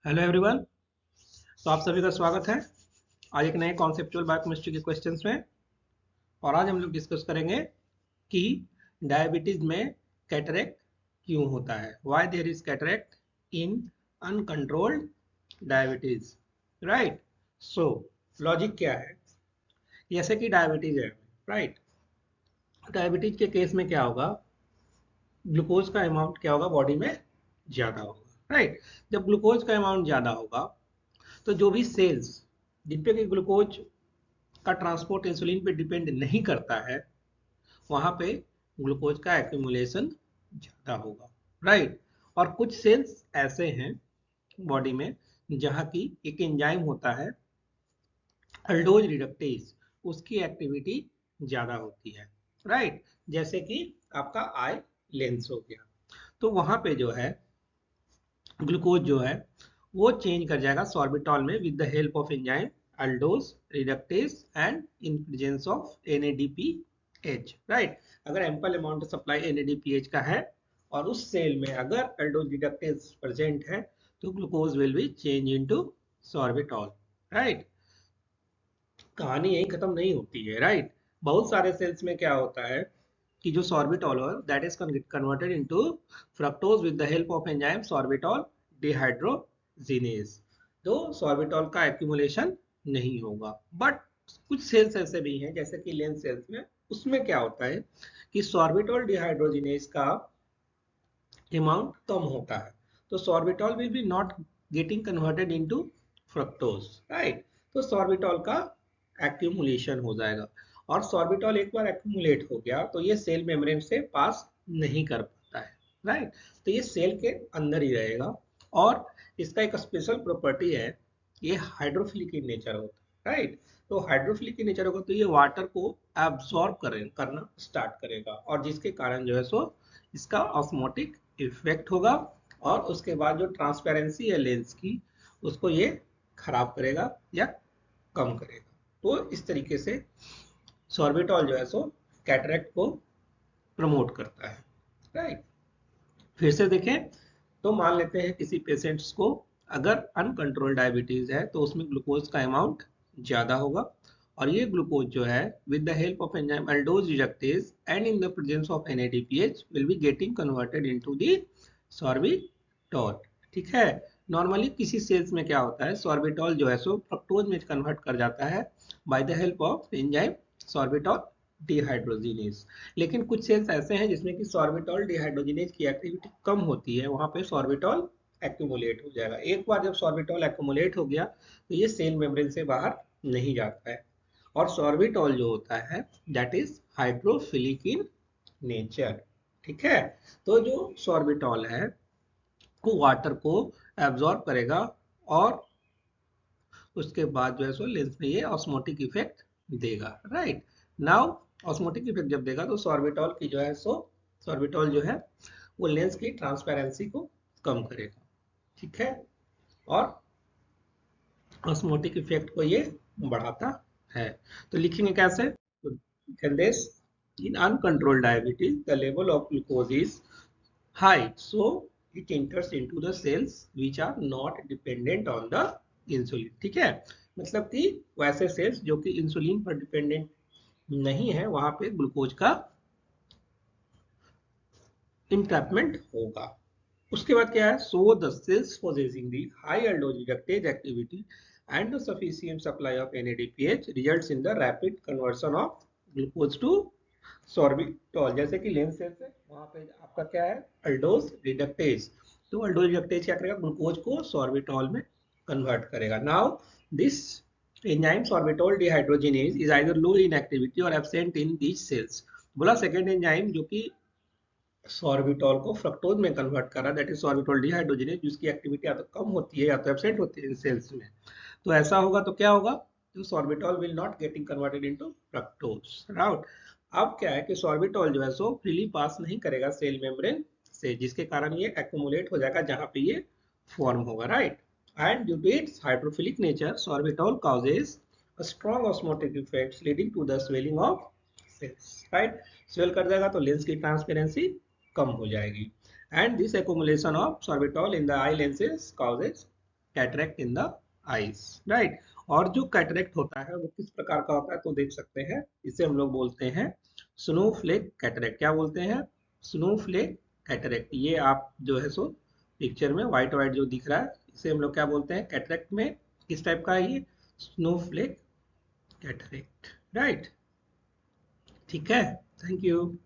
Hello everyone. तो आप सभी का स्वागत है आज एक नए कॉन्सेप्चुअल बायोकेमिस्ट्री के क्वेश्चंस में। और आज हम लोग डिस्कस करेंगे कि डायबिटीज में कैटरेक्ट क्यों होता है, why there is cataract in uncontrolled diabetes. Right. So logic क्या है, जैसे कि डायबिटीज है, राइट। डायबिटीज के केस में क्या होगा, ग्लूकोज का अमाउंट क्या होगा, बॉडी में ज़्यादा होगा। राइट। जब ग्लूकोज का अमाउंट ज़्यादा होगा तो जो भी सेल्स जिन पे कि ग्लूकोज का ट्रांसपोर्ट इंसुलिन पे डिपेंड नहीं करता है, वहां पे ग्लूकोज का एक्यूमुलेशन ज़्यादा होगा। राइट। और कुछ सेल्स ऐसे हैं बॉडी में जहाँ की एक एंजाइम होता है अल्डोज रिडक्टेज, उसकी एक्टिविटी ज़्यादा होती है। राइट। जैसे कि आपका आई लेंस हो गया, तो वहां पे जो है ग्लूकोज जो है वो चेंज कर जाएगा सॉर्बिटॉल में with the help of enzyme aldose reductase and in presence of NADPH। Right. अगर एम्पल अमाउंट सप्लाई NADPH का है और उस सेल में अगर अल्डोज रिडक्टेज प्रेजेंट है तो glucose will be change into sorbitol. Right. कहानी यही खत्म नहीं होती है। राइट। बहुत सारे सेल्स में क्या होता है कि जो सॉर्बिटॉल है that is converted into fructose with the help of enzyme sorbitol dehydrogenase. तो सॉर्बिटॉल का एक्यूमुलेशन नहीं होगा। बट कुछ सेल्स ऐसे भी हैं जैसे कि लेंस सेल्स में, उसमें क्या होता है कि सॉर्बिटॉल डिहाइड्रोजिनेज का अमाउंट कम होता है, तो sorbitol will be not getting converted into fructose. Right. तो सॉर्बिटॉल का एक्यूमुलेशन हो जाएगा, और सॉर्बिटॉल एक बार एक्यूमुलेट हो गया तो ये सेल मेम्ब्रेन से पास नहीं कर पाता है। राइट। तो ये सेल के अंदर ही रहेगा, और इसका एक स्पेशल प्रॉपर्टी है, ये हाइड्रोफिलिक इन नेचर होता है। राइट। तो हाइड्रोफिलिक इन नेचर होगा तो ये वाटर को एब्सॉर्ब करना स्टार्ट करेगा, और जिसके कारण जो है सो इसका ऑस्मोटिक इफेक्ट होगा, और उसके बाद जो ट्रांसपेरेंसी है लेंस की उसको ये खराब करेगा या कम करेगा। तो इस तरीके से सॉर्बिटॉल जो है सो कैटरेक्ट को प्रमोट करता है। राइट। फिर से देखें तो मान लेते हैं किसी पेशेंट्स को अगर अनकंट्रोल्ड डायबिटीज है तो उसमें ग्लूकोज का अमाउंट ज़्यादा होगा, और ये ग्लूकोज जो है with the help of enzyme aldose reductase and in the presence of NADPH will be getting converted into the sorbitol. ठीक है। नॉर्मली किसी सेल्स में क्या होता है, सॉर्बिटॉल जो है सो फ्रक्टोज में कन्वर्ट कर जाता है by the help of enzyme sorbitol dehydrogenase. लेकिन कुछ सेल्स ऐसे हैं जिसमें कि सॉर्बिटॉल डिहाइड्रोजिनेज की एक्टिविटी कम होती है, वहां पे सॉर्बिटॉल एक्यूमुलेट हो जाएगा। एक बार जब सॉर्बिटॉल एक्यूमुलेट हो गया तो ये सेल मेम्ब्रेन से बाहर नहीं जाता है, और सॉर्बिटॉल जो होता है that is hydrophilic in nature. ठीक है। तो जो सॉर्बिटॉल है वो वाटर को एब्जॉर्ब करेगा, और उसके बाद जो है सो लेंस में ये ऑस्मोटिक इफेक्ट देगा। राइट। नाउ ऑस्मोटिक इफेक्ट जब देगा तो सॉर्बिटॉल की जो है सो सॉर्बिटॉल जो है वो लेंस की ट्रांसपेरेंसी को कम करेगा। ठीक है। और ऑस्मोटिक इफेक्ट को ये बढ़ाता है। तो लिखेंगे कैसे, तो this in uncontrolled diabetes the level of glucose is high, so it enters into the cells which are not dependent on the insulin। ठीक है। मतलब कि वैसे सेल्स जो कि इंसुलिन पर डिपेंडेंट नहीं है वहां पे ग्लूकोज का इंट्रैपमेंट होगा। उसके बाद क्या है, so the cells possessing the high aldose reductase activity and the sufficient supply of NADPH results in the rapid conversion of glucose to sorbitol. जैसे कि लेंस सेल्स है वहां पे आपका क्या है, अल्डोज रिडक्टेज। तो अल्डोज रिडक्टेज क्या करेगा, ग्लूकोज को सॉर्बिटॉल में कन्वर्ट करेगा। Now this enzyme sorbitol dehydrogenase is either low in activity और एब्सेंट इन दीज सेल्स। बोला सेकेंड एंजाइम जो कि सॉर्बिटॉल को फ्रक्टोज में कन्वर्ट कर रहा है दैट इज सॉर्बिटॉल डिहाइड्रोजिनेज, जिसकी एक्टिविटी या तो कम होती है या तो एब्सेंट होती है इन सेल्स में। तो ऐसा होगा तो क्या होगा, तो sorbitol will not getting converted into fructose. Right. अब क्या है कि सॉर्बिटॉल जो है सो फ्रीली पास नहीं करेगा सेल मेम्ब्रेन से, जिसके कारण ये एक्यूमुलेट हो जाएगा जहां पे ये फॉर्म होगा। Right. And due to its hydrophilic nature sorbitol causes a strong osmotic effects leading to the swelling of cells। Right. Swell कर जाएगा तो लेंस की ट्रांसपेरेंसी कम हो जाएगी, and this accumulation of sorbitol in the eye lenses causes cataract in the eyes, right. और जो cataract होता है वो किस प्रकार का होता है तो देख सकते हैं, इसे हम लोग बोलते हैं स्नोफ्लेक कैटरेक्ट। क्या बोलते हैं? Snowflake cataract. ये आप जो है सो पिक्चर में व्हाइट व्हाइट जो दिख रहा है, इसे हम लोग क्या बोलते हैं? कैटरेक्ट में किस टाइप का है ये? Snowflake cataract, right. ठीक है, थैंक यू।